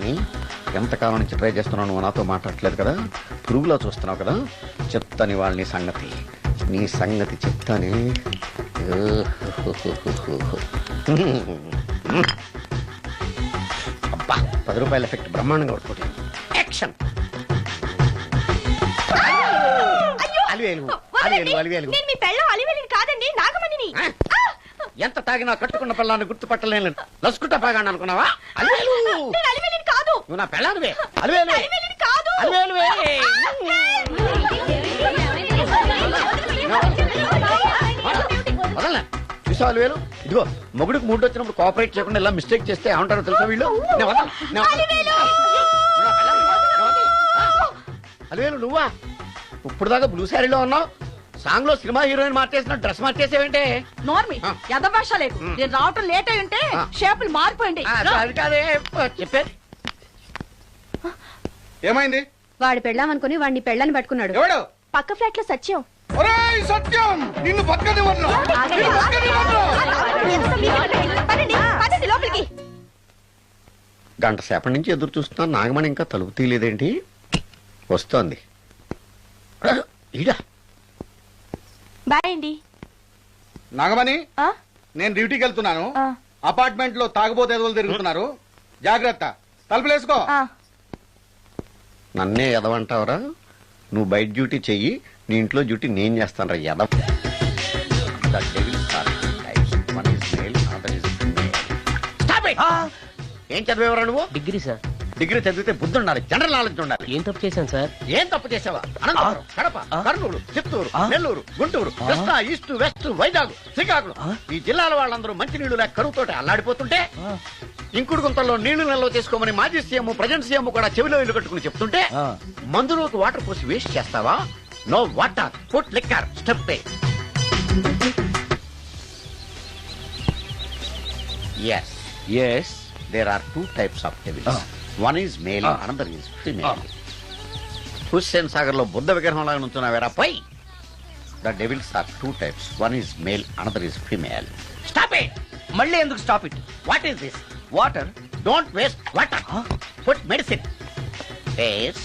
నాగమణి, ఎంతకాలం నుంచి ట్రై చేస్తున్నావు, నువ్వు నాతో మాట్లాడట్లేదు కదా, పురుగులో చూస్తున్నావు కదా, చెప్తాను వాళ్ళ నీ సంగతి చెప్తానే. అబ్బా, 10 రూపాయల ఎఫెక్ట్ బ్రహ్మాండంగా పడుకుంటుంది. యాక్షన్. ఎంత తాగినా కట్టుకున్న పిల్లాన్ని గుర్తుపట్టలేను. లసుకుంటా బాగాను అనుకున్నావా? నువ్వు నా పిల్లానివే. వదలనా విషయాలు వేలు. ఇదిగో మొగుడికి మూడు వచ్చినప్పుడు కోఆపరేట్ చేయకుండా ఇలా మిస్టేక్ చేస్తే ఏమంటారో తెలుసా వీళ్ళు? అలివేలు నువ్వా? ఇప్పుడు దాకా బ్లూ శారీలో ఉన్నావు, సాంగ్ లో సినిమా హీరోయిన్ మార్చేసిన డ్రెస్ మార్చేసేవంటే? నోర్మి యదభాష లేదు. నేను రావటం లేట్ అయి ఉంటే షేపులు మారిపోయింది. అది కాదే చెప్పేది. ఏమైంది? వాడు పెళ్ళామనుకుని వాడిని పెళ్ళని పట్టుకున్నాడు. ఎవడు? పక్క ఫ్లాట్ లో సత్యం. సత్యం నిన్ను లోపలికి. గంట సేపటి నుంచి ఎదురు చూస్తున్నా, నాగమణి ఇంకా తలుపు తీయలేదేంటి? వస్తోంది. ఈడా బాయ్ అండి. నాగమణి, నేను డ్యూటీకి వెళ్తున్నాను. అపార్ట్మెంట్ లో తాగుబోతు ఎదవలు తిరుగుతున్నారు, జాగ్రత్త. తలుపులేసుకో. నన్నే ఎదవంటావరా? నువ్వు బయట డ్యూటీ చెయ్యి, నీ ఇంట్లో డ్యూటీ నేను చేస్తాను రా ఎదవ. ఏం చదివేవరా నువ్వు? Degree sir. డిగ్రీ చదివితే బుద్ధి ఉండాలి, జనరల్ నాలెడ్జ్ ఉండాలి. ఏం తప్పు చేశాను సార్? ఏం తప్పు చేసావా? అనంతపురం, కడప, కర్నూలు, చిత్తూరు, నెల్లూరు, గుంటూరు, కృష్ణా, ఈస్ట్, వెస్ట్, వైజాగ్, శ్రీకాకుళం, ఈ జిల్లాల వాళ్ళందరూ మంచినీళ్లు లేక కరువుతోటి అల్లాడిపోతుంటే ఇంకుడు గుంతల్లో నీళ్లు నిల్వ చేసుకోమని మాజీ సీఎం, ప్రజెంట్ సీఎం కూడా చెవిలో ఇల్లు కట్టుకుని చెప్తుంటే మందులోకి వాటర్ పోసి వేస్ట్ చేస్తావా? No water, put liquor, step. Yes, there are 2 types of devils. One is male, another is female. Hussain Sagar లో బుద్ధ విగ్రహం లాగా నుంచున్నావేరా పై. The devils are 2 types. One is male, another is female. Stop it! మళ్ళీ ఎందుకు stop it? What is this? Water. Don't waste water. Put medicine. Yes.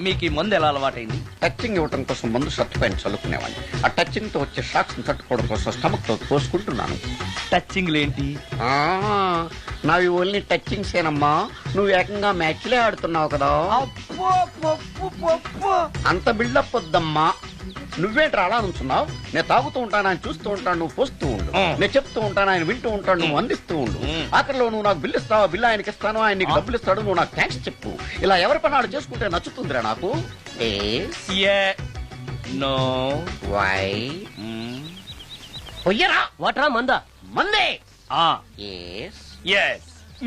మీకు ఈ మందు ఎలా అలవాటైంది? టచ్చింగ్ ఇవ్వటం కోసం ముందు షర్ట్ పైన చల్లుకునేవాడిని. ఆ టచ్చింగ్ తో వచ్చే షాక్స్ ని తట్టుకోవడం కోసం స్టమక్ తో పోసుకుంటున్నాను. టచ్చింగ్ ఏంటి? నావి ఓన్లీ టచ్చింగ్స్ ఏనమ్మా. నువ్వు ఏకంగా మ్యాచ్లే ఆడుతున్నావు కదా. అంత బిల్డప్ వద్దమ్మా. నువ్వేంట్రా అలా నుంచున్నావు? నేను తాగుతూ ఉంటాను, ఆయన చూస్తూ ఉంటాను, నువ్వు పోస్తూ ఉండు. నేను చెప్తూ ఉంటాను, ఆయన వింటూ ఉంటాడు, నువ్వు అందిస్తూ ఉండు. ఆఖరిలో నువ్వు నాకు బిల్లు ఇస్తావా, బిల్లు ఆయనకి ఇస్తాను, ఆయన నీకు డబ్బులు ఇస్తాడు, నువ్వు నాకు థ్యాంక్స్ చెప్పు. ఇలా ఎవరి పని చేసుకుంటే నచ్చుతుందిరా నాకు. వాటరా మందా? మందే.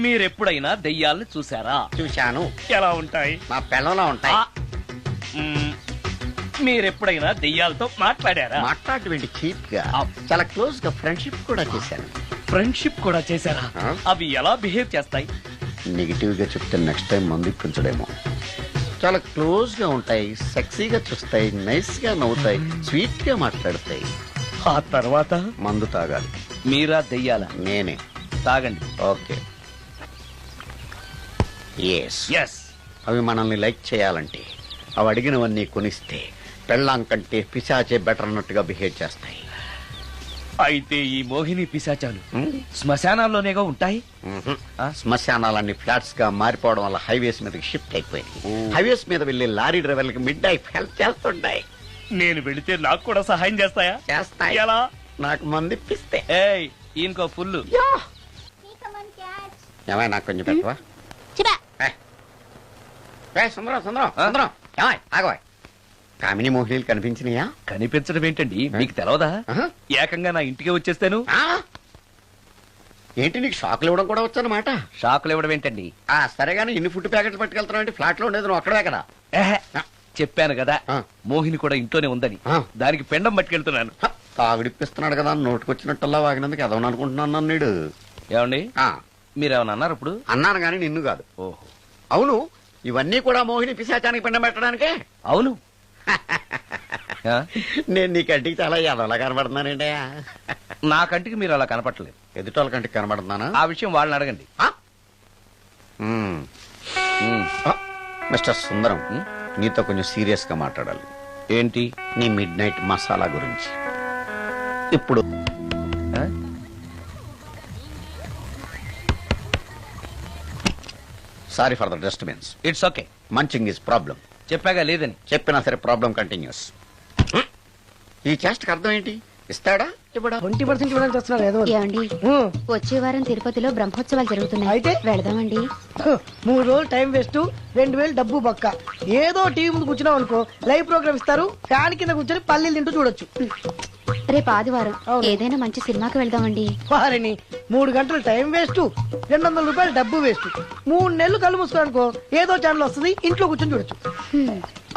మీరెప్పుడైనా దెయ్యాలను చూసారా? చూశాను. ఎలా ఉంటాయి? నా పిల్లలా ఉంటాయి. మీరెప్పుడైనా దెయ్యాలతో మాట్లాడారా? మాట్లాడేంటి చీప్ గా, చాలా క్లోజ్ గా ఫ్రెండ్షిప్ కూడా చేశాను. ఫ్రెండ్షిప్ కూడా చేశారా? అవి ఎలా బిహేవ్ చేస్తాయి? నెగిటివ్ గా చెప్తే నెక్స్ట్ టైం మందు ఇప్పించడేమో. చాలా క్లోజ్ గా ఉంటాయి, సెక్సీగా చూస్తాయి, నైస్ గా నవ్వుతాయి, స్వీట్ గా మాట్లాడతాయి. ఆ తర్వాత మందు తాగాలి. మీరా దెయ్యాల? నేనే. తాగండి. ఓకే. అవి మనల్ని లైక్ చేయాలంటే అవి అడిగినవన్నీ కొనిస్తే పెళ్ళాం కంటే పిశాచే బెటర్ అన్నట్టుగా బిహేవ్ చేస్తాయి. అయితే ఈ మోహిని పిశాచాలు శ్మశానాల్లోనేగా ఉంటాయి? శ్మశానాలన్నీ ఫ్లాట్స్ గా మారిపోవడం వల్ల హైవేస్ మీదకి షిఫ్ట్ అయిపోయింది. హైవేస్ మీద వెళ్లి లారీ డ్రైవర్లకి మిడ్ నైట్ హెల్ప్ చేస్తుంటాయి. నేను వెళితే నాకు కూడా సహాయం చేస్తాయా? చేస్తాయి. ఎలా? నాకు మంది ఇప్పిస్తే. ఇంకో ఫుల్. ఏమైనా నాకు కొంచెం పెట్టవా? ఆగవా. కామిని మోహినీలు కనిపించినాయా? కనిపించడం ఏంటండి, మీకు తెలవదా? ఏకంగా నా ఇంటికి వచ్చేస్తాను. ఏంటి నీకు షాకులు ఇవ్వడం కూడా వచ్చానమాట? షాకులు ఇవ్వడం ఏంటండి? సరేగాని ఇన్ని ఫుడ్ ప్యాకెట్లు పట్టుకెళ్తాను అంటే ఫ్లాట్ లో ఉండేది నువ్వు అక్కడే కదా. చెప్పాను కదా మోహిని కూడా ఇంట్లోనే ఉందని. దానికి పెండం పట్టుకెళ్తున్నాను. తాగుడిప్పిస్తున్నాడు కదా, నోటుకొచ్చినట్టల్లా వాగినందుకు ఎదవని అనుకుంటున్నాను నీడు. ఏమండి మీరేమన్నా అన్నారు? ఇప్పుడు అన్నాను గాని నిన్ను కాదు. ఓహో అవును, ఇవన్నీ కూడా మోహిని పిశాచానికి పిండం పెట్టడానికే. అవును. నేను నీ కంటికి చాలా ఎదవలా కనబడుతున్నానండి. నా కంటికి మీరు అలా కనపడలేదు. ఎదుటోళ్ళ కంటికి కనబడుతున్నానా? ఆ విషయం వాళ్ళని అడగండి. మిస్టర్ సుందరం, నీతో కొంచెం సీరియస్ గా మాట్లాడాలి. ఏంటి? నీ మిడ్ నైట్ మసాలా గురించి. ఇప్పుడు sorry for the disturbance. It's okay. Munching is problem. చెప్పాగా లేదని. చెప్పినా సరే ప్రాబ్లం కంటిన్యూస్. ఈ చేష్టకి అర్థం ఏంటి? ఇస్తాడా ఇవ్వడా? 20% ఇవ్వడానికి వస్తున్నారు ఏదో. ఏమండి వచ్చే వారం తిరుపతిలో బ్రహ్మోత్సవాలు జరుగుతున్నాయి. అయితే? వెళదామండి. 3 రోజులు టైం వేస్ట్, 2000 డబ్బు బొక్క. ఏదో టీవీ ముందు కూర్చున్నాం అనుకో, లైవ్ ప్రోగ్రామ్ ఇస్తారు, ఫ్యాన్ కింద కూర్చొని పల్లీలు తింటూ చూడొచ్చు. రేపు ఆదివారం ఏదైనా మంచి సినిమాకి వెళ్దామండి. వారిని 3 గంటలు టైం వేస్ట్, 200 రూపాయలు డబ్బు వేస్ట్. 3 నెలలు కళ్ళు మూసుకోనుకో, ఏదో ఛానల్ వస్తుంది, ఇంట్లో కూర్చొని చూడొచ్చు.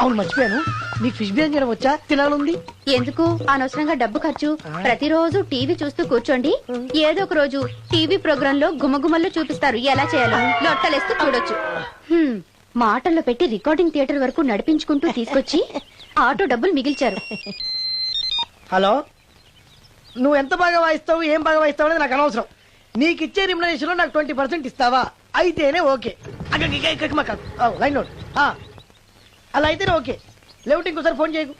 అవును మర్చిపోయాను, నీకు ఫిష్ బిర్యానీ చేయడం వచ్చా? తినాలుంది. ఎందుకు అనవసరంగా డబ్బు ఖర్చు? ప్రతిరోజు టీవీ చూస్తూ కూర్చోండి, ఏదో ఒక రోజు టీవీ ప్రోగ్రామ్ లో గుమ్మగుమ్మల్లో చూపిస్తారు ఎలా చేయాలో. లొట్టలేస్తూ చూడొచ్చు. మాటల్లో పెట్టి రికార్డింగ్ థియేటర్ వరకు నడిపించుకుంటూ తీసుకొచ్చి ఆటో డబ్బులు మిగిల్చారు. హలో, నువ్వు ఎంత బాగా వాయిస్తావు, ఏం బాగా వాయిస్తావు అనేది నాకు అనవసరం. నీకు ఇచ్చే రిమ్యునరేషన్ లో నాకు 20% ఇస్తావా? అయితేనే ఓకే. Line note. అలా అయితేనే ఓకే. లేవుటి ఇంకోసారి ఫోన్ చేయకు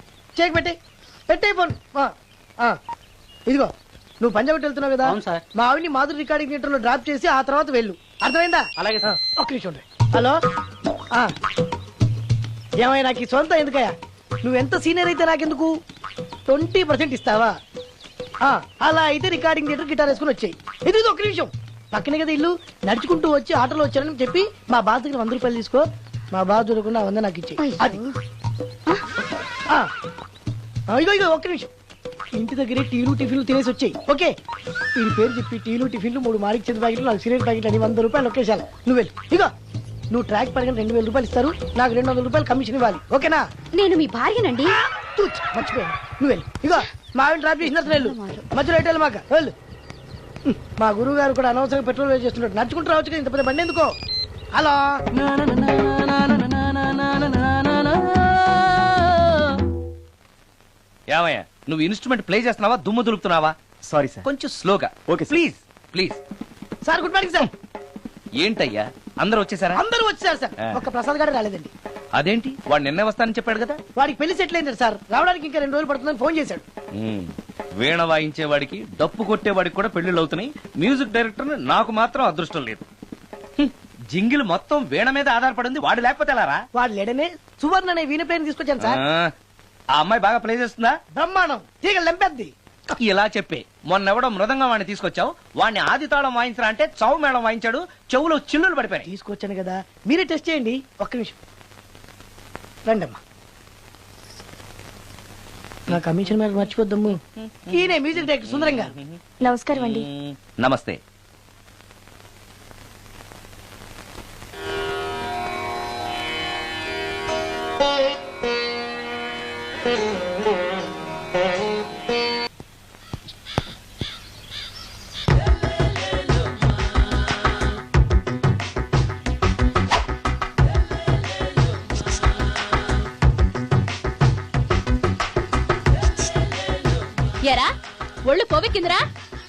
పెట్టే ఫోన్. ఇదిగో నువ్వు పంజాబ్ వెళ్తున్నావు కదా, మా ఆవిడ్ని మాధురి రికార్డింగ్ థియేటర్ లో డ్రాప్ చేసి ఆ తర్వాత వెళ్ళు. అర్థమైందా? అలాగే. ఒక్క నిమిషం ఉండు. హలో, ఏమైనా నాకు ఈ సొంత ఎందుకయ్యా? నువ్వెంత సీనియర్ అయితే నాకెందుకు? 20% ఇస్తావా? అలా అయితే రికార్డింగ్ థియేటర్ గిటార్ వేసుకుని వచ్చాయి. ఇది ఒక్క నిమిషం, పక్కనే కదా ఇల్లు, నడుచుకుంటూ వచ్చి ఆటోలో వచ్చానని చెప్పి మా బాధ దగ్గర 100 రూపాయలు తీసుకో. మా బాధ చూడకుండా 100 నాకు ఇచ్చేయి. అది ఇగో ఒక్క నిమిషం, ఇంటి దగ్గరే టీలు టిఫిన్లు తినేసి వచ్చాయి. ఓకే, వీడి పేరు చెప్పి టీలు టిఫిన్లు 3 మారికి చెంది ప్యాకెట్లు, 4 సిగరెట్ ప్యాకెట్లు అని 100 రూపాయలు ఒకేసారి. నువ్వు వెళ్ళు. ఇగో నువ్వు ట్రాక్ పడగానే 2000 రూపాయలు ఇస్తారు, నాకు 200 రూపాయలు కమిషన్ ఇవ్వాలి. ఓకేనా? నేను మీ భార్యనండి. మర్చిపోయాను. నువ్వు వెళ్ళు. ఇగో మా ఆవిడ డ్రాప్ చేసిన వెళ్ళు, మధ్యలో ఎటు మాక వెళ్ళు. మా గురువు గారు కూడా అనవసరంగా పెట్రోల్ వేస్ట్ చేస్తున్నాడు. నడుచుకుంటూ రావచ్చు కదా, ఇంత పెద్ద బండి ఎందుకో. హలో, ఏమయ్యా, నువ్వు ఇన్స్ట్రుమెంట్ ప్లే చేస్తున్నావా, దుమ్ము దులుపుతున్నావా? Sorry sir. కొంచెం స్లోగా. Okay please please. Sir good morning sir. ఏంటయ్యా అందరూ వచ్చేసారా? అందరూ వచ్చారు సార్, ఒక్క ప్రసాద్ గారు రాలేదండి. అదేంటి, వాడు నిన్నే వస్తానని చెప్పాడు కదా. వాడికి పెళ్లి సెటిల్ అయింది సార్, రావడానికి ఇంకా 2 రోజులు పడుతుందని ఫోన్ చేశాడు. వీణ వాయించేవాడికి డప్పు కొట్టేవాడికి కూడా పెళ్లిళ్ళు అవుతున్నాయి. మ్యూజిక్ డైరెక్టర్ నాకు మాత్రం అదృష్టం లేదు. జింగిల్ మొత్తం వీణ మీద ఆధారపడింది, వాడు లేకపోతే ఎలారా? వాడు లేడనే సువర్ణ అనే వీణ ప్లేని తీసుకొచ్చాను సార్. ఆ అమ్మాయి బాగా ప్లే చేస్తుందా? బ్రహ్మాండం, తీగ లెంపెద్ది. ఇలా చెప్పే మొన్నెవడో మృదంగం వాడిని తీసుకొచ్చావు, వాడిని ఆది తాళం వాయించరా అంటే చౌ మేళం వాయించాడు, చెవులో చిల్లులు పడిపోయాయి. తీసుకొచ్చాను కదా, మీరే టెస్ట్ చేయండి. ఒక్క నిమిషం రండమ్మా. నా కమిషన్ మీద మర్చిపోద్దమ్ము. ఈయనే మ్యూజిక్ డైరెక్టర్ సుందరం గారు. నమస్కారం అండి. నమస్తే. ఎరా ఒళ్ళు కొవ్వెక్కిందిరా?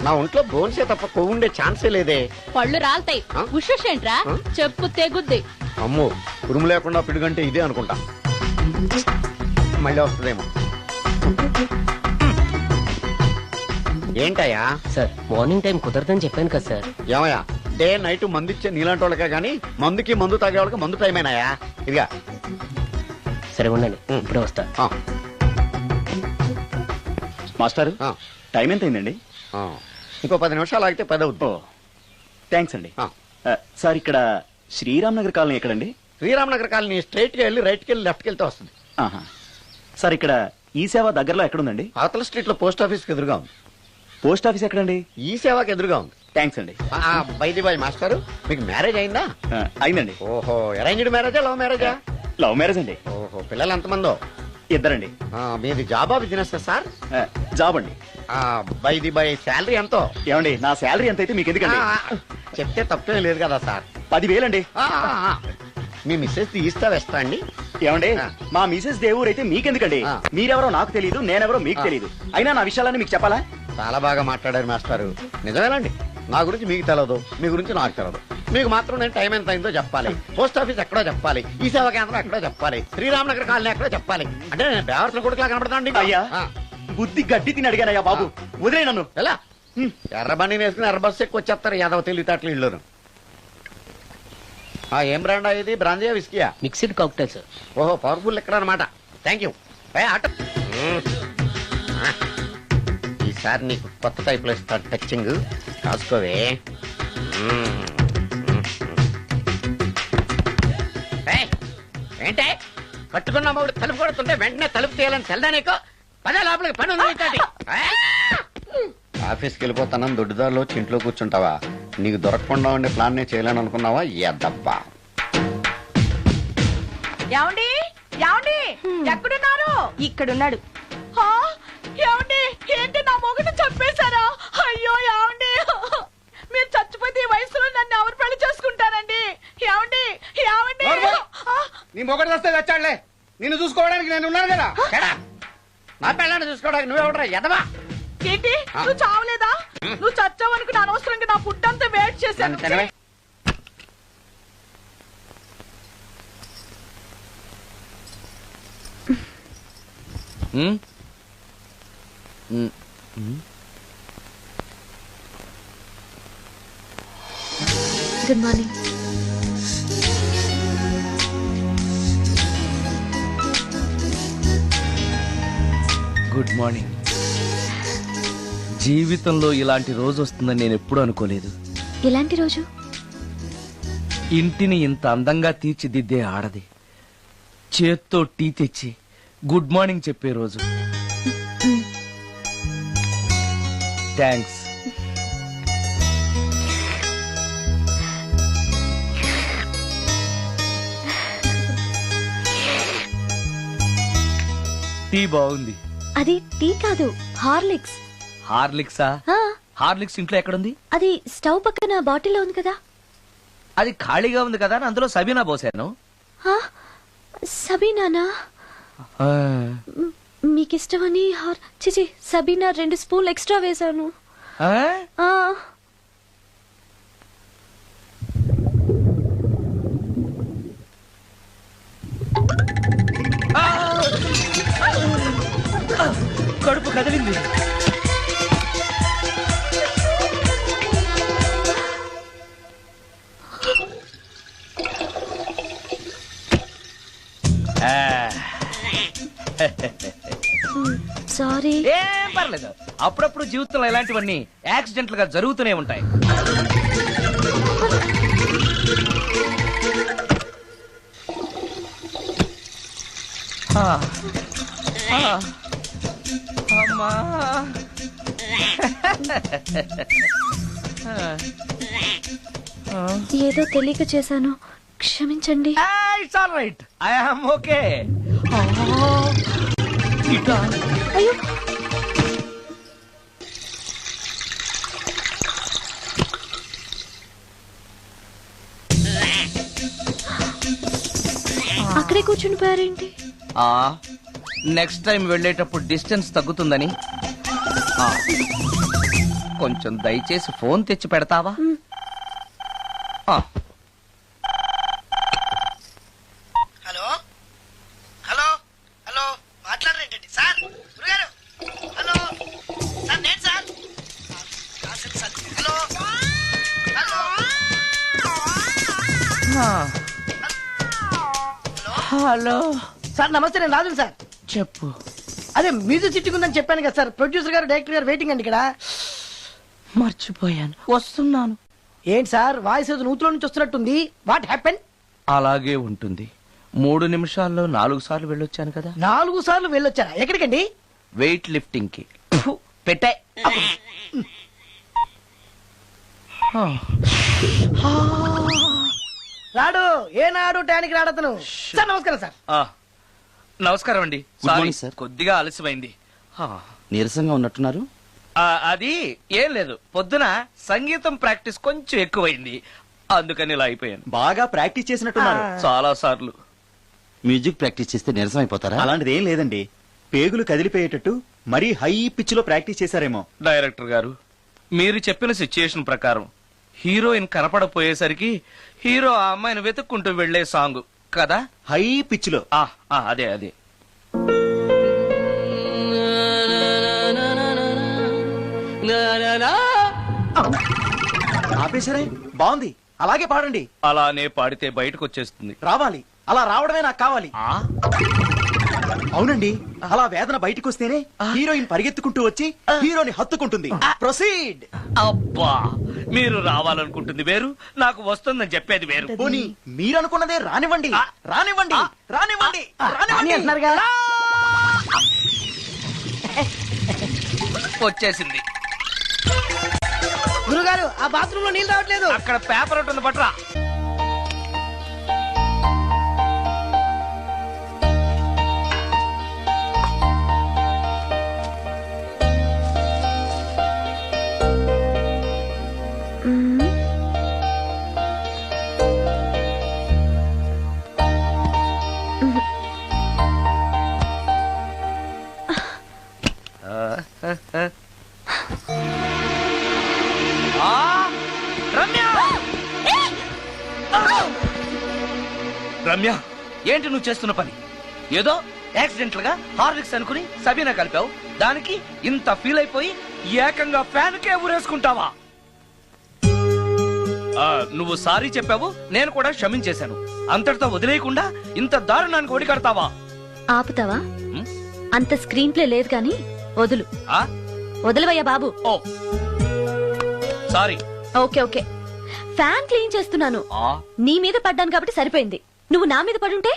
నా ఒంట్లో బోన్సే తప్ప కొవ్వు ఉండే ఛాన్సే లేదే. పళ్ళు రాల్తాయి. ఉషేంట్రా చెప్పు తెగుద్ది. అమ్మో, ఉరుము లేకుండా పిడుగంటే ఇదే అనుకుంటా. మళ్ళీ వస్తుందేమో. ఏంటయ్యా? సార్ మార్నింగ్ టైం కుదరదని చెప్పాను కదా సార్. ఏమయ్యా, డే నైట్ మందు ఇచ్చే నీలాంటి వాళ్ళకే గానీ మందుకి మందు తాగే వాళ్ళకి మందు టైం అయినాయా? ఇదిగా సరే ఉండండి, ఇప్పుడే వస్తా. మాస్టర్, టైం ఎంత అయిందండి? ఇంకో 10 నిమిషాలు ఆగితే 10 అవుతుంది. థ్యాంక్స్ అండి. సార్ ఇక్కడ శ్రీరామ్ నగర్ కాలనీ ఎక్కడండి? శ్రీరామ్ నగర్ కాలనీ స్ట్రైట్ గా వెళ్ళి రైట్ కి వెళ్ళి లెఫ్ట్ కి వెళ్తే వస్తుంది. సార్ ఇక్కడ ఈ సేవ దగ్గరలో ఎక్కడుందండి? అవతల స్ట్రీట్ లో పోస్ట్ ఆఫీస్ కి ఎదురుగా ఉంది. పోస్ట్ ఆఫీస్ ఎక్కడండి? ఈ సేవకి ఎదురుగా ఉంది. థ్యాంక్స్ అండి. బైది బాయ్ మాస్టర్, మీకు మ్యారేజ్ అయిందా? అయిందండి. ఓహో, అరేంజ్డ్ మ్యారేజా లవ్ మ్యారేజా? లవ్ మ్యారేజ్ అండి. ఓహో, పిల్లలు ఎంతమందో? 2 అండి. మీది జాబా బిజినెస్ సార్? జాబ్ అండి. బైది బాయ్ శాలరీ ఎంతో? ఏమండి, నా శాలరీ ఎంత అయితే మీకు ఎందుకండి? చెప్తే తప్పేం లేదు కదా సార్. 10,000 అండి. మీ మిస్సెస్ ఈస్తా వేస్తా అండి. ఏమండి, మా మిసెస్ దేవూర్ అయితే మీకెందుకండి? మీరెవరో నాకు తెలియదు, నేనెవరో మీకు తెలియదు. అయినా నా విషయాలని మీకు చెప్పాలా? చాలా బాగా మాట్లాడారు మాస్టారు. నిజమేనండి, నా గురించి మీకు తెలదు, మీ గురించి నాకు తెలదు. మీకు మాత్రం నేను టైం ఎంత అయిందో చెప్పాలి, పోస్ట్ ఆఫీస్ ఎక్కడో చెప్పాలి, ఈ సేవా కేంద్రం ఎక్కడో చెప్పాలి, శ్రీరామనగర్ కాలనీ ఎక్కడో చెప్పాలి. అంటే నేను బేవర్సన కొడుకులా కనపడతాను. అయ్యా బుద్ధి గడ్డి తిని అడిగానయ్యా బాబు, వదిలే నన్ను. ఎలా ఎర్ర బండి వేసుకుని ఎర్ర బస్సు ఎక్కువ వచ్చేస్తారు యాదవ తెలివితేటలు ఇళ్ళును. ఏం బ్రాండ్ ఇది? బ్రాంజియా విస్కియా? Mixed cocktail sir. ఓహో, పవర్ఫుల్ ఎక్కడ అనమాట. Thank you. ఆటో ఈసారి నీకు కొత్త టైప్ లో ఇస్తాను టచ్చింగ్, రాసుకోవే. ఏంటే కట్టుకున్న మూడు తలుపు కొడుతుంటే వెంటనే తలుపు తీయాలని తెల్దా నీకు? పదే లోపలికి పని ఉంది. ఆఫీస్కి వెళ్ళిపోతానని దొడ్డుదారిలో ఇంట్లో కూర్చుంటావా? నీకు దొరకకుండా ఉండే ప్లాన్ నేను చేయలేను అనుకున్నావా? ఎద్దబ్బా. ఏమండి ఏమండి ఎక్కడున్నారు? ఇక్కడున్నాడు. ఏమండి ఏంటి నా మొగుడు చంపేశారా? అయ్యో ఏమండి, మీరు చచ్చిపోతే ఈ వయసులో నన్ను ఎవరు పెళ్లి చేసుకుంటారండి? ఏమండి ఏమండి నీ మొగడు వస్తే వచ్చాడులే, నిన్ను చూసుకోవడానికి నేను ఉన్నాను కదా. నా పిల్లని చూసుకోవడానికి నువ్వెవడరా ఎదవా? ఏంటి నువ్వు చావలేదా? నువ్వు చచ్చావనుకుని అనవసరంగా నా ఫుడ్ అంతా వేట్ చేశాను. Good morning. Good morning. జీవితంలో ఇలాంటి రోజు వస్తుందని నేను ఎప్పుడూ అనుకోలేదు. ఎలాంటి రోజు? ఇంటిని ఇంత అందంగా తీర్చిదిద్దే ఆడది చేత్తో టీ తెచ్చి గుడ్ మార్నింగ్ చెప్పే రోజు. థ్యాంక్స్. టీ బాగుంది. అది టీ కాదు, హార్లిక్స్. హార్లిక్సా? హార్లిక్స్ ఇంట్లో ఎక్కడుంది? అది స్టవ్ పక్కన బాటిల్లో ఉంది కదా. అది ఖాళీగా ఉంది కదా అని అందులో సబీనా పోసాను. సబీనానా? మీకిష్టమని చిచి సబీనా 2 స్పూన్లు ఎక్స్ట్రా వేశాను. కడుపు కదిలింది. సారీ. ఏం పర్లేదు, అప్పుడప్పుడు జీవితంలో ఇలాంటివన్నీ యాక్సిడెంట్లు గా జరుగుతూనే ఉంటాయి. అమ్మా ఏదో తెలియక చేశాను, క్షమించండి. It's all right, I am okay. అయ్యో అక్కడే కూర్చుని పోయారేంటి? నెక్స్ట్ టైం వెళ్ళేటప్పుడు డిస్టెన్స్ తగ్గుతుందని. కొంచెం దయచేసి ఫోన్ తెచ్చి పెడతావా? హలో హలో హలో మాట్లాడరేంటండి సార్? గురుగారు హలో సార్, నేను sir. Hello hello hello sir నమస్తే, నేను రాజు సార్. చెప్పు. అదే మ్యూజిక్ సిట్టింగ్ ఉందని చెప్పాను కదా సార్. ప్రొడ్యూసర్ గారు డైరెక్టర్ గారు వెయిటింగ్ అండి ఇక్కడ. మర్చిపోయాను, వస్తున్నాను. ఏంటి సార్ వాయిస్ ఏదో నూతులో నుంచి వస్తున్నట్టుంది? What happen? అలాగే ఉంటుంది. 3 నిమిషాల్లో 4 సార్లు వెళ్ళొచ్చాను కదా. 4 సార్లు వెళ్ళొచ్చారా? ఎక్కడికండి? వెయిట్ లిఫ్టింగ్ కి. పెట్టే. రాడు ఏనాడు టానికి రాడతను. సార్ నమస్కారం సార్. నమస్కారం అండి. Good morning, sorry, sir. కొద్దిగా ఆలస్యమైంది. నీరసంగా ఉన్నట్టున్నారు. అది ఏం లేదు, పొద్దున సంగీతం ప్రాక్టీస్ కొంచెం ఎక్కువైంది, అందుకని ఇలా అయిపోయాను. బాగా ప్రాక్టీస్ చేసినట్టున్నారు. చాలా సార్లు. మ్యూజిక్ ప్రాక్టీస్ చేస్తే నీరసం అయిపోతారా? అలాంటిది ఏం లేదండి, పేగులు కదిలిపోయేటట్టు మరీ హై పిచ్ లో ప్రాక్టీస్ చేశారేమో. డైరెక్టర్ గారు, మీరు చెప్పిన సిచ్యుయేషన్ ప్రకారం హీరోయిన్ కనపడపోయేసరికి హీరో ఆ అమ్మాయిని వెతుక్కుంటూ వెళ్లే సాంగ్ కదా. హై పిచ్ లో. అదే అదే. ఆపేశారే, బాగుంది, అలాగే పాడండి. అలానే పాడితే బయటకు వచ్చేస్తుంది. రావాలి, అలా రావడమే నాకు కావాలి. అవునండి, అలా వేదన బయటకు వస్తేనే హీరోయిన్ పరిగెత్తుకుంటూ వచ్చి హీరోని హత్తుకుంటుంది. ప్రొసీడ్. అబ్బా, మీరు రావాలనుకుంటుంది వేరు, నాకు వస్తుందని చెప్పేది వేరు. పోనీ మీరనుకున్నదే రానివ్వండి, రానివ్వండి, రానివ్వండి, అని అంటున్నారుగా. వచ్చేసింది. గురుగారు, ఆ బాత్రూమ్ లో నీళ్ళు రావట్లేదు. అక్కడ పేపర్ ఉంటుంది, పట్రా. రమ్య, ఏంటి నువ్వు చేస్తున్న పని? ఏదో యాక్సిడెంటల్ గా హార్లిక్స్ అనుకుని సబీనా కలిపావు, దానికి ఇంత ఫీల్ అయిపోయి ఏకంగా ఫ్యాన్ కే ఊరేసుకుంటావా? నువ్వు సారీ చెప్పావు, నేను కూడా క్షమించేశాను. అంతటితో వదిలేయకుండా ఇంత దారుణానికి ఒడి కడతావా? ఆపుతావా? అంత స్క్రీన్ ప్లే లేదు కానీ వదులు. వదలవయ్యా బాబు. Oh sorry. Okay okay, fan clean చేస్తున్నాను. నీ మీద పడ్డాను కాబట్టి సరిపోయింది. నువ్వు నా మీద పడుంటే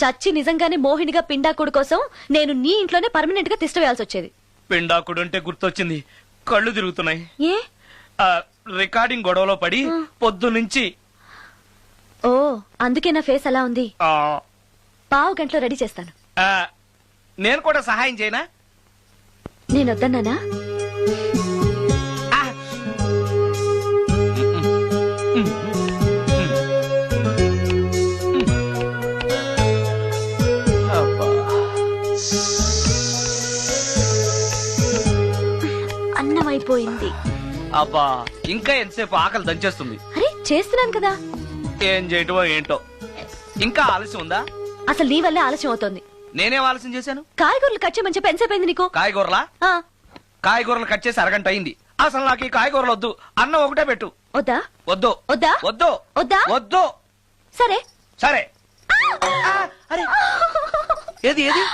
చచ్చి నిజంగానే మోహినిగా పిండాకుడు కోసం నేను నీ ఇంట్లోనే పర్మనెంట్ గా తిష్టవేయాల్సి వచ్చేది. పిండాకుడు అంటే గుర్తొచ్చింది, కళ్ళు తిరుగుతున్నాయి. ఏ? రికార్డింగ్ గొడవలో పడి పొద్దు నుంచి. ఓ, అందుకే నా ఫేస్ అలా ఉంది. పావు గంటలో రెడీ చేస్తాను. నేను కూడా సహాయం చేయనా? నేను వద్దన్నానా? అన్నం అయిపోయింది. అబ్బా, ఇంకా ఎంతసేపు ఆకలి దంచేస్తుంది. అరే చేస్తున్నాను కదా. ఏం చేయటమో ఏంటో, ఇంకా ఆలస్యం ఉందా? అసలు నీ వల్లే ఆలస్యం అవుతోంది. నేనేం ఆలస్యం చేశాను? కాయగూరలు కట్ చేయమని చెప్పి ఎంతసేపు అయింది నీకు? కాయగూరలా? కాయగూరలు కట్ చేసి అరగంట అయింది. అసలు నాకు ఈ కాయగూరలు వద్దు, అన్నం ఒకటే పెట్టు. వద్దా? వద్దు వద్దా? వద్దు వద్దా? వద్దు. సరే సరే. అరే, ఏది ఏది?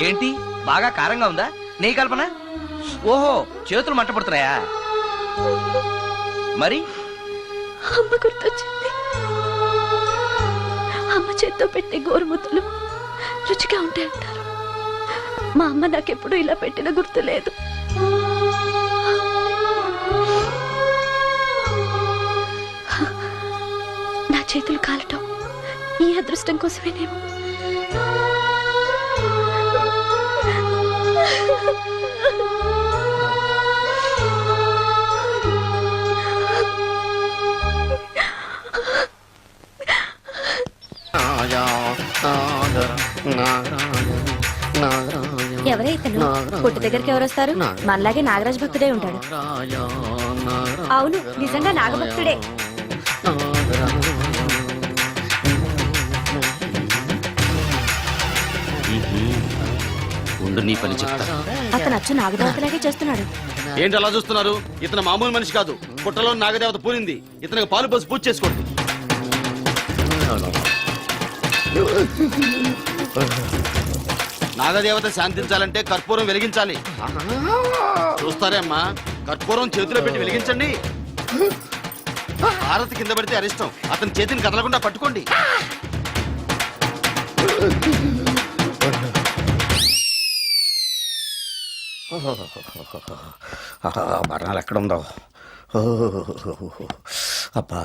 ఏంటి, బాగా కారంగా ఉందా? నీ కల్పన? ఓహో, చేతులు మంట పడుతున్నాయా? మరి అమ్మ గుర్తొచ్చింది. అమ్మ చేత్తో పెట్టే గోరుముద్దలు రుచిగా ఉంటాయంటారు. మా అమ్మ నాకెప్పుడు ఇలా పెట్టిన గుర్తు లేదు. నా చేతులు కాలటం ఈ అదృష్టం కోసమేనేమో. ఎవరే ఇతను? పుట్టు దగ్గరికి ఎవరు వస్తారు? మనలాగే నాగరాజ్ భక్తుడే ఉంటాడు. అవును, నిజంగా నాగభక్తుడే. ఉండు, నీ పని చెప్తా. అతను అచ్చు నాగదేవతలాగే చేస్తున్నాడు. ఏంటి అలా చూస్తున్నారు? ఇతను మామూలు మనిషి కాదు, పుట్టలో నాగదేవత పూరింది. ఇతనికి పాలు పోసి పూజ చేసుకోండి. నాగదేవత శాంతించాలంటే కర్పూరం వెలిగించాలి. చూస్తారే అమ్మా, కర్పూరం చేతిలో పెట్టి వెలిగించండి. భారత్ కింద పడితే అరిష్టం. అతని చేతిని కదలకుండా పట్టుకోండి. మరణాలు ఎక్కడుందో అబ్బా.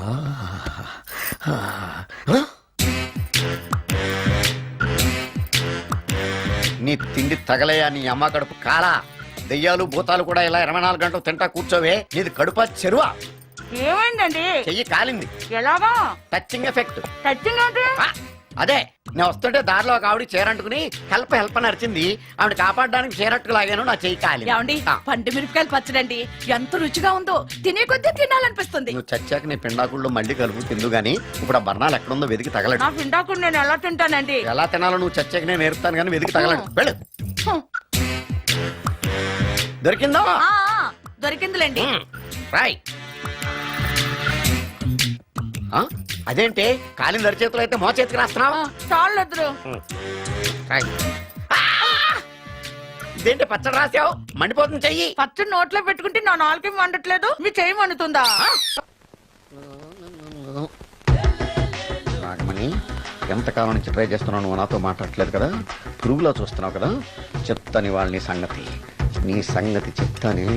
నీ తిండి తగలయా నీ అమ్మ కడుపు కాలా. దెయ్యాలు భూతాలు కూడా ఇలా 24 గంటలు తింటా కూర్చోవే. నీది కడుపా చెరువా? ఏమైందండి? చెయ్యి కాలింది. ఎలాగా? Touching effect. టచింగ్ అంటే? అదే నేను వస్తుంటే దారిలో ఒక ఆవిడ చీరంటుకుని హెల్ప్ అని అరిచింది. ఆవిడ కాపాడడానికి చీరట్టుకు లాగాను, నా చెయ్యి కాలి. ఏమండి, పండు మిరపకాయలు పచ్చడండి ఎంత రుచిగా ఉందో, తినే కొద్దీ తినాలనిపిస్తుంది. నువ్వు చచ్చాక నీ పిండాకుళ్ళు మళ్ళీ కలుపు తిందు గానీ ఇప్పుడు ఆ బర్ణాలు ఎక్కడుందో వెతికి తగలడు. నా పిండాకుడు నేను ఎలా తింటానండి? ఎలా తినాలో నువ్వు చచ్చాక నేను నేర్పుతాను కానీ వెతికి తగలడు. వెళ్ళు. దొరికిందో? దొరికిందిలేండి. రాయ్. అదేంటి కాలిన అరిచేతులు అయితే మో చేతికి రాస్తున్నావు? చాలెదురు. ఇదేంటి పచ్చడి రాసావు? మండిపోతుంది చెయ్యి. పచ్చడి నోట్లో పెట్టుకుంటే నా నాలుగు వండట్లేదు, మీ చెయ్యి వండుతుందా? నాగమణి, ఎంతకాలం నుంచి ట్రై చేస్తున్నావు, నువ్వు నాతో మాట్లాడట్లేదు కదా, పురుగులో చూస్తున్నావు కదా, చెప్తాను ఇవాళ నీ సంగతి చెప్తానే.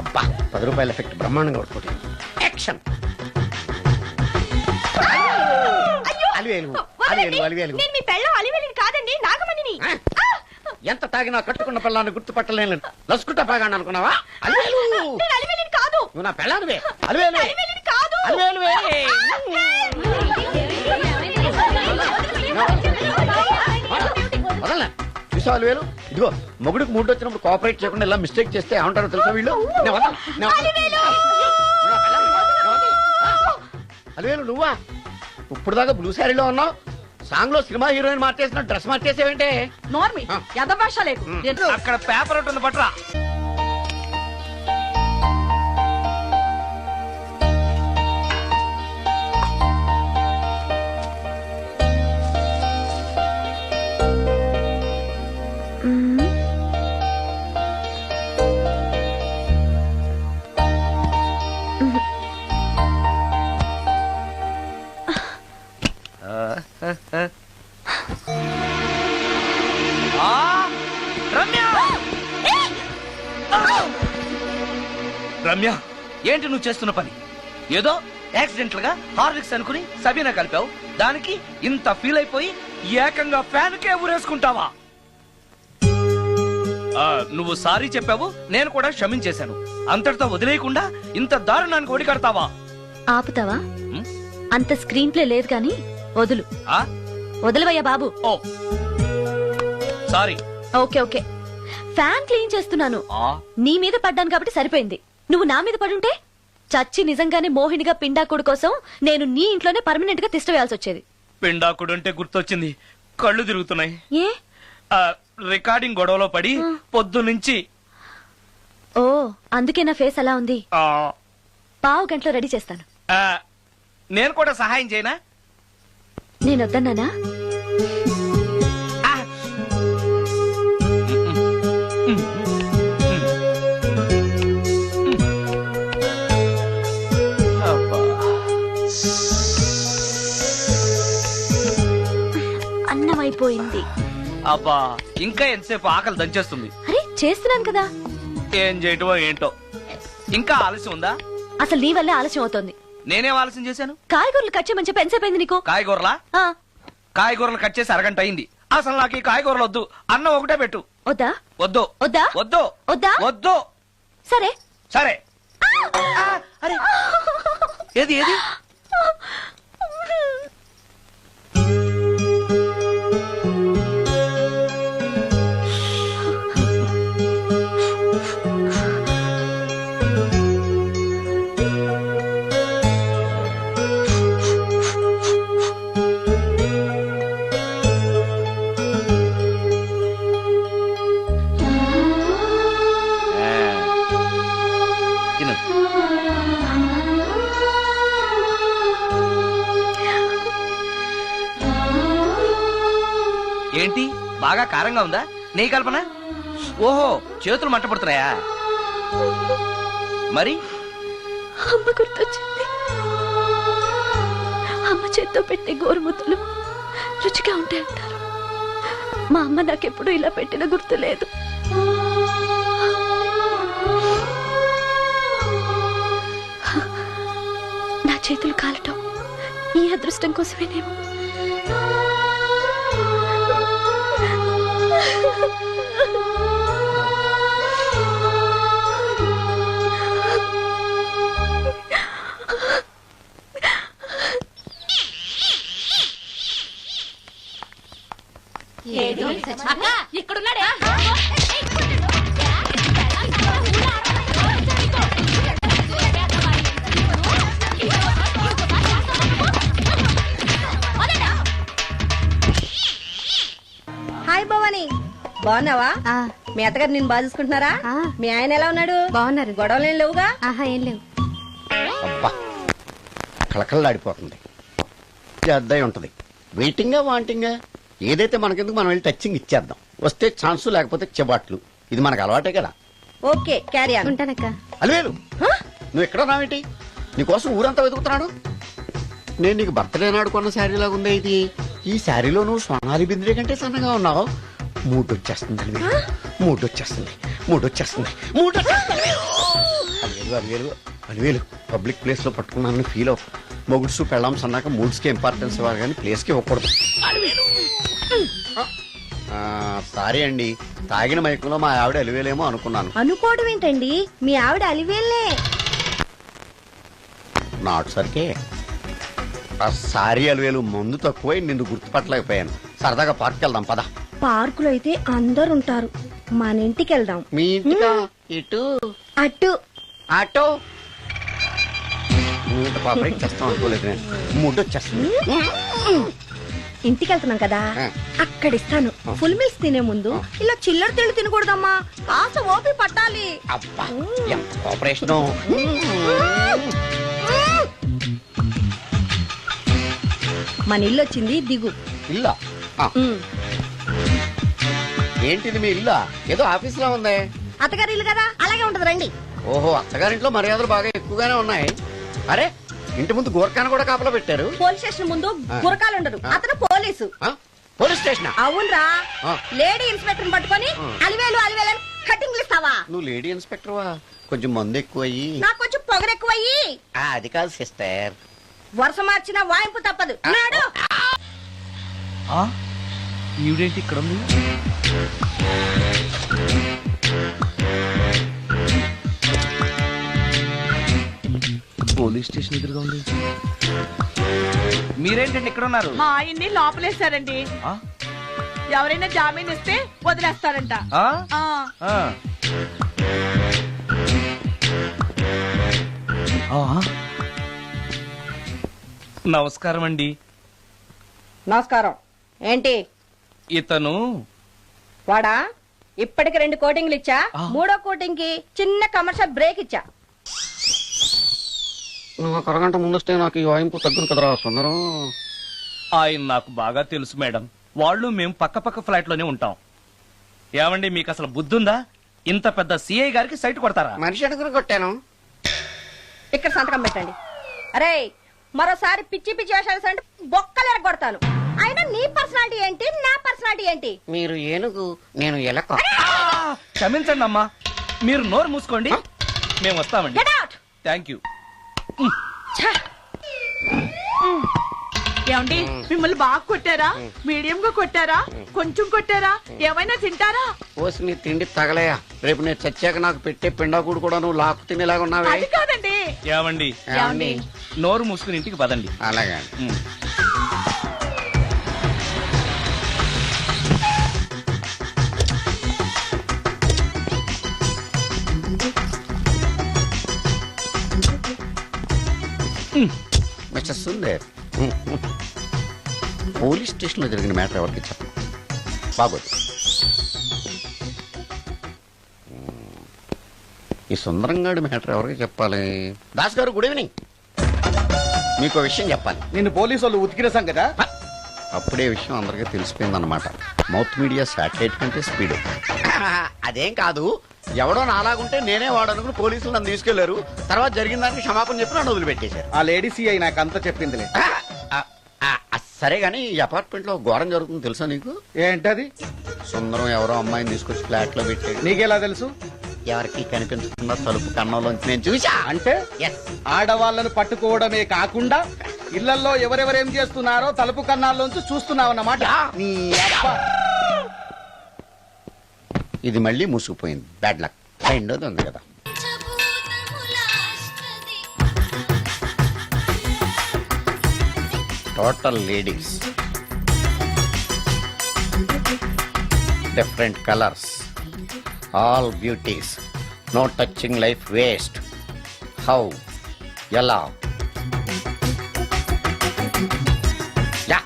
అబ్బా, 10 రూపాయల ఎఫెక్ట్ బ్రహ్మాండంగా పడుతుంది. యాక్షన్. ఎంత తాగినా కట్టుకున్న పిల్లాన్ని గుర్తుపట్టలేను. లసుకుంటా బాగా అనుకున్నావా? నువ్వు నా పిల్లానివే. వదలనా విషయాలు వేలు. ఇదిగో మొగుడికి మూడు వచ్చినప్పుడు కోఆపరేట్ చేయకుండా ఇలా మిస్టేక్ చేస్తే ఏమంటారో తెలుసా వీళ్ళు? అలివేలు నువ్వా? ఇప్పుడు దాకా బ్లూ శారీలో ఉన్నావు, సాంగ్ లో సినిమా హీరోయిన్ మార్చేసిన డ్రెస్ మార్చేసేవేంటే? నోర్మి యథభాష లేకు. అక్కడ పేపర్ ఉంటుంది పట్రా. రమ్య, ఏంటి నువ్వు చేస్తున్న పని? ఏదో యాక్సిడెంటల్ గా హార్లిక్స్ అనుకుని సబీనా కలిపావు, దానికి ఇంత ఫీల్ అయిపోయి ఏకంగా ఫ్యాన్ కే ఊరేసుకుంటావా? నువ్వు సారీ చెప్పావు, నేను కూడా క్షమించేశాను. అంతటితో వదిలేయకుండా ఇంత దారుణానికి ఒడికడతావా? ఆపుతావా? అంత స్క్రీన్ ప్లే లేదు కానీ వదులు. వదలవయ్యా బాబు. Oh sorry. Okay okay, fan clean చేస్తున్నాను. నీ మీద పడ్డాను కాబట్టి సరిపోయింది. నువ్వు నా మీద పడుంటే చచ్చి నిజంగానే మోహినిగా పిండాకుడు కోసం నేను నీ ఇంట్లోనే పర్మనెంట్ గా తిష్టవేయాల్సి వచ్చేది. పిండాకుడు అంటే గుర్తొచ్చింది, కళ్ళు తిరుగుతున్నాయి. ఏ? రికార్డింగ్ గొడవలో పడి పొద్దు నుంచి. ఓ అందుకే నా ఫేస్ అలా ఉంది. పావు గంటలో రెడీ చేస్తాను. నేను కూడా సహాయం చేయనా? నేను వద్దన్నానా? అన్నం అయిపోయింది. అబ్బా, ఇంకా ఎంతసేపు? ఆకలి దంచేస్తుంది. అరే చేస్తున్నాను కదా. ఏం చేయటమో ఏంటో, ఇంకా ఆలస్యం ఉందా? అసలు నీ వల్లే ఆలస్యం అవుతోంది. నేనేం ఆలస్యం చేశాను? కాయగూరలు కట్ చేయమని చెప్పి ఎంతసేపు అయింది నీకు? కాయగూరలా? కాయగూరలు కట్ చేసి అరగంట అయింది. అసలు నాకు ఈ కాయగూరలు వద్దు, అన్నం ఒకటే పెట్టు. వద్దా? వద్దు వద్దా? వద్దు వద్దా? వద్దు. సరే సరే. అరే ఏది ఏది? ఏంటి బాగా కారంగా ఉందా? నెయ్యి కల్పన? ఓహో, చేతులు మంట పడుతున్నాయా? మరి అమ్మ గుర్తొచ్చింది. అమ్మ చేత్తో పెట్టే గోరుముద్దలు రుచిగా ఉంటాయి అంటారు. మా అమ్మ నాకెప్పుడు ఇలా పెట్టిన గుర్తు లేదు. నా చేతులు కాలటం ఈ అదృష్టం కోసమేనేమో. ఇక్కడున్నాడే. హాయ్ భవాని, బాగున్నావా? మీ అత్తగారు నేను బాగా చూసుకుంటున్నారా? మీ ఆయన ఎలా ఉన్నాడు? బాగున్నారు. గొడవలు ఏం లేవుగా? ఆహా, ఏం లేవు. అబ్బా కళకళలాడిపోతుంది. అద్దయి ఉంటది. వెయిటింగా వాంటింగా ఏదైతే మనకెందుకు మనం వెళ్ళి టచ్చింగ్ ఇచ్చేద్దాం. వస్తే ఛాన్సు లేకపోతే చెబాట్లు. ఇది మనకు అలవాటే కదా. Okay, carry on. ఉంటానక్క. అలివేలు నువ్వు ఎక్కడ రావేంటి? నీకోసం ఊరంతా వెతుకుతున్నాడు. నేను నీకు బర్త్డే నాడు కొన్న శారీ లాగా ఉంది ఇది. ఈ శారీలో నువ్వు సోనాలి బింద్రే కంటే సన్నగా ఉన్నావు. మూడొచ్చేస్తుంది అలివేలు, మూడొచ్చేస్తుంది, మూడొచ్చేస్తుంది, మూడొచ్చేస్తుంది. అలివేలు అలివేలు అలివేలు పబ్లిక్ ప్లేస్ లో పట్టుకున్నానని ఫీల్ అవ్వ. మొగుడ్సు పెళ్ళాం సన్నాక మూడ్స్ కి ఇంపార్టెన్స్ ఇవ్వాలి కానీ ప్లేస్ కి ఇవ్వకూడదు. సారీ అండి, తాగిన మైకంలో మా ఆవిడ అలివేలేమో అనుకున్నాను. అనుకోవడం ఏంటండి, మీ ఆవిడ అలివేలే. నాట్ సరికే సారీ అలివేలు, మందు తక్కువై నిన్ను గుర్తుపట్టలేకపోయాను. సరదాగా పార్క్ వెళ్దాం పద. పార్కులో అయితే అందరు ఉంటారు, మన ఇంటికి వెళ్దాం. మీ ఇంటికా? ఇటు అటు ఆటో ఇంత పాపరేట్ చేస్తాం అనుకోలేదు నేను. మూడు వచ్చేస్తుంది. ఇంటికి వెళ్తున్నాం కదా, అక్కడ ఇస్తాను. ఫుల్ మీల్స్ తినే ముందు ఇలా చిల్లర తిళ్ళు తినకూడదమ్మా, కాస్త ఓపి పట్టాలి. అబ్బా ఎంత కోఆపరేషన్. మన ఇల్లు వచ్చింది, దిగు. ఇల్లా? ఏంటిది మీ ఇల్లా? ఏదో ఆఫీస్ లో ఉంది. అత్తగారి ఇల్లు కదా, అలాగే ఉంటది, రండి. ఓహో, అత్తగారింట్లో మర్యాదలు బాగా ఎక్కువగానే ఉన్నాయి. అరే ఇంటి ముందు గోర్ఖాన కూడా కాపలా పెట్టారు. పోలీస్ స్టేషన్ ముందు గురకాలు ఉండరు, అతను పోలీసు. Police station? అవునరా, లేడీ ఇన్స్పెక్టర్ పట్టుకొని అలివేలు అలివేలు కటింగ్లు ఇస్తావా? నువ్వు లేడీ ఇన్స్పెక్టర్వా? కొంచెం మందు ఎక్కువయ్యి. నాకు కొంచెం పొగరెక్కువయ్యి. అది కాదు సిస్టర్, వరుస మార్చిన వాయింపు తప్పదు. నాడు ఈవిడేంటి ఇక్కడ ఉంది? పోలీస్ స్టేషన్ ఎదురుగా ఉంది. మీరేంటండి ఇక్కడ ఉన్నారు? మా ఆయన్ని లోపలేశారండి. ఎవరైనా జామీన్ ఇస్తే వదిలేస్తారంట. నమస్కారం అండి. నమస్కారం. ఏంటి ఇతను? వాడా, ఇప్పటికి 2 కోటింగ్లు ఇచ్చా, 3వ కోటింగ్ కి చిన్న కమర్షియల్ బ్రేక్ ఇచ్చా. నువ్వు ఒక అరగంట ముందు వస్తే నాకు ఈ వాయింపు తగ్గును కదరా సుందరం. ఆయన నాకు బాగా తెలుసు మేడం. వాళ్ళు మేము పక్క పక్క ఫ్లాట్ లోనే ఉంటాం. ఏమండి మీకు అసలు బుద్ధుందా? ఇంత పెద్ద సిఐ గారికి సైట్ కొడతారా? మనిషి అడుగురు కొట్టాను. ఇక్కడ సంతకం పెట్టండి. అరే, మరోసారి పిచ్చి పిచ్చి వేషాలు అంటే బొక్కలు ఎరగొడతాను. అయినా నీ పర్సనాలిటీ ఏంటి, నా పర్సనాలిటీ ఏంటి? మీరు ఏనుగు, నేను ఎలక. క్షమించండి అమ్మా, మీరు నోరు మూసుకోండి, మేము వస్తామండి. Thank you. ఏమండి, మిమ్మల్ని బాగా కొట్టారా, మీడియం గా కొట్టారా, కొంచెం కొట్టారా, ఏమైనా తింటారా? పోసి నీ తిండి తగలయా. రేపు నేను చచ్చాక నాకు పెట్టే పిండాకుడు కూడా నువ్వు లాక్కు తినేలాగా ఉన్నావే. అది కాదండి. ఏమండి, నోరు మూసుకుని ఇంటికి పదండి. అలాగే. మిస్టర్ సుందర్, పోలీస్ స్టేషన్ లో జరిగిన మ్యాటర్ ఎవరికి చెప్పండి. బాగోదు. ఈ సుందరంగాడి మ్యాటర్ ఎవరికి చెప్పాలి? దాస్ గారు, గుడ్ ఈవినింగ్. మీకు విషయం చెప్పాలి. నిన్ను పోలీసు వాళ్ళు ఉతికిన కదా. అప్పుడే విషయం అందరికీ తెలిసిపోయిందన్నమాట. మౌత్ మీడియా శాటిలైట్ కంటే స్పీడ్. అదేం కాదు, ఎవడో నాలాగుంటే నేనే వాడనుకుని పోలీసులు నన్ను తీసుకెళ్లారు. తర్వాత జరిగిన దానికి క్షమాపణ చెప్పి నన్ను వదిలిపెట్టేశారు. ఆ లేడీ సిఐ నాకు అంతా చెప్పిందిలే. సరే గానీ ఈ అపార్ట్మెంట్ లో ఘోరం జరుగుతుంది తెలుసా నీకు? ఏంటది? సుందరం ఎవరో అమ్మాయిని తీసుకొచ్చి ఫ్లాట్ లో పెట్టాడు. నీకెలా తెలుసు? ఎవరికి కనిపించకుండా తలుపు కన్నంలోంచి నేను చూసా. అంటే Yes. ఆడవాళ్ళను పట్టుకోవడమే కాకుండా ఇళ్లలో ఎవరెవరేం చేస్తున్నారో తలుపు కన్నాల్లోంచి చూస్తున్నావన్నమాట. నీ అబ్బా. ఇది మళ్ళీ మూసుకుపోయింది. Bad luck. రెండోది ఉంది కదా. Total ladies, different colours, all beauties, no touching life waste. How ఎలా యా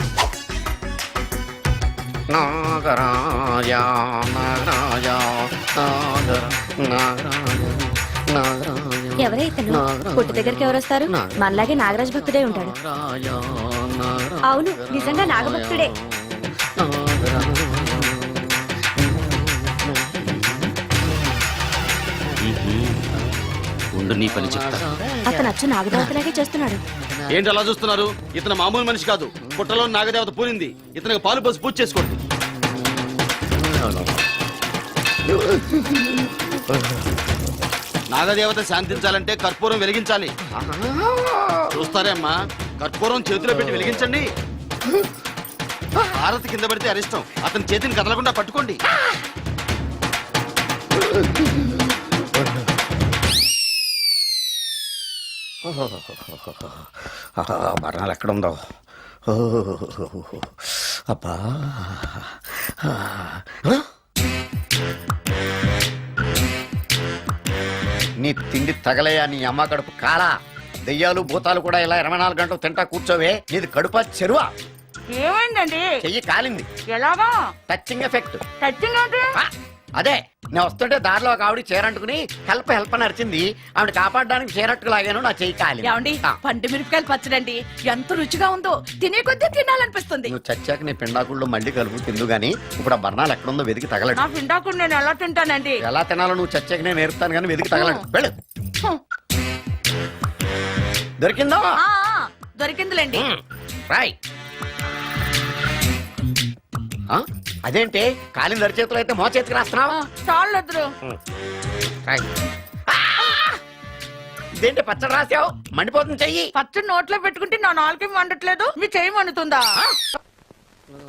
నాగరాజ నాగరాజ ఎవరే ఇతను? పుట్టు దగ్గరికి ఎవరు వస్తారు? మనలాగే నాగరాజ భక్తుడే ఉంటాడు. అవును, నిజంగా నాగభక్తుడే. ఉండు నీ పని చెప్తా. అతను అచ్చు నాగదేవతలాగే చేస్తున్నాడు. ఏంటి అలా చూస్తున్నారు? ఇతను మామూలు మనిషి కాదు. పుట్టలో నాగదేవత పూరింది. ఇతనికి పాలు పోసి పూజ చేసుకోండి. నాగదేవత శాంతించాలంటే కర్పూరం వెలిగించాలి. చూస్తారే అమ్మా, కర్పూరం చేతిలో పెట్టి వెలిగించండి. హారతి కింద పడితే అరిష్టం. అతని చేతిని కదలకుండా పట్టుకోండి. మరణాలు ఎక్కడుందో. అబ్బా, నీ తిండి తగలయా నీ అమ్మ కడుపు కాలా. దెయ్యాలు భూతాలు కూడా ఇలా 24 గంటలు తింటా కూర్చోవే. నీది కడుపా చెరువా? ఏమైందండి? చెయ్యి కాలింది. ఎలాగా? Touching effect. టచింగ్ అంటే? అదే, నేను వస్తుంటే దారిలో ఒక ఆవిడ చీరంటుకుని హెల్ప్ హెల్ప్ అని అరిచింది. ఆవిడ కాపాడడానికి చీరట్టుకు లాగాను, నా చెయ్యి కాలి. ఏమండి, పండు మిరపకాయలు పచ్చడండి ఎంత రుచిగా ఉందో. తినే కొద్దీ తినాలనిపిస్తుంది. నువ్వు చచ్చాక నీ పిండాకుళ్ళు మళ్ళీ కలుపు తిందు గానీ ఇప్పుడు ఆ బర్ణాలు ఎక్కడుందో వెతికి తగలడు. నా పిండాకుడు నేను ఎలా తింటానండి? ఎలా తినాలో నువ్వు చచ్చాక నేను నేర్పుతాను కానీ వెతికి తగలడు. వెళ్ళు. దొరికిందో? దొరికిందిలేండి. రాయ్. అదేంటి కాలిన దరిచేతులు అయితే మో చేతికి రాస్తున్నావు? చాలు ఎదురు. ఇదేంటి పచ్చడి రాసావు? మండిపోతుంది చెయ్యి. పచ్చడి నోట్లో పెట్టుకుంటే నా నాలుగే వండట్లేదు, మీ చెయ్యి వండుతుందా?